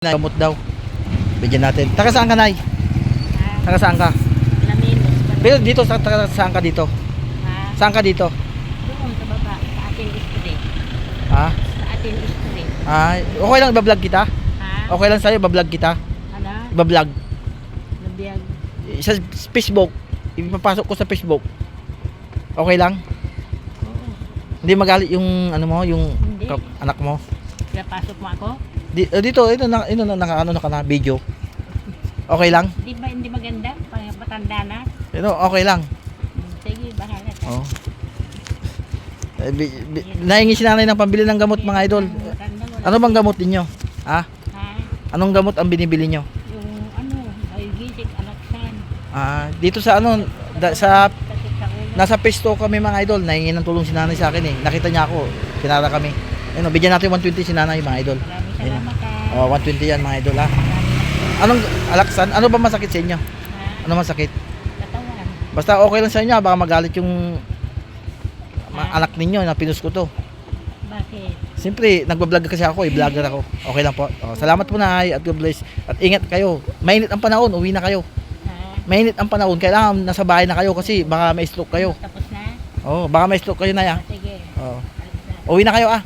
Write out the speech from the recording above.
Gamot daw. Bigyan natin. Taga saan ka, Nay? Taga saan ka? Alaminos. Pero dito, taga saan ka dito? Ha? Saan ka dito? Doon sa baba, sa ating street. Ha? Sa ating street. Okay lang iba-vlog kita? Ha? Okay lang sa'yo, iba-vlog kita? Ano? Iba-vlog. Nabiyag. Sa Facebook. Ipapasok ko sa Facebook. Okay lang? Oo. Hindi magalit yung ano mo, yung Hindi. anak mo? Pinapasok mo ako? Dito, ito na ano na ka na video. Okay lang? Di ba hindi maganda? Pag matanda na? Ito, okay lang. Sige, bahala ka. Oh. Nahingi si nanay ng pambili ng gamot, mga idol. Matanda mo. Ano bang gamot ninyo? Ha? Ha? Anong gamot ang binibili nyo? Yung ano, Ayugisik, Alaksan. Dito sa ano, sa Sakit sa ulo. nasa pesto kami, mga idol. Nahingi ng tulong si nanay sa akin eh. Nakita niya ako, pinara kami. Ayun, bigyan natin 120 si nanay, mga idol. Maraming Ayun. salamat ha. Oh, 120 yan, mga idol, ha. Maraming Anong alaksan? Ano ba masakit sa inyo? ha? Ano masakit? Katawan. Basta okay lang sa inyo, baka magalit yung anak ninyo na pinus ko to. Bakit? Siyempre, nagbablog kasi ako, vlogger ako. Okay lang po. Oh, salamat po, Nay, at God bless. At ingat kayo. Mainit ang panahon, uwi na kayo. Ha? Mainit ang panahon, kailangan nasa bahay na kayo kasi baka may stroke kayo. Tapos na? Oh, baka may stroke kayo, Nay, ah. Sige. Oh. Alis na. Uwi na kayo, ah.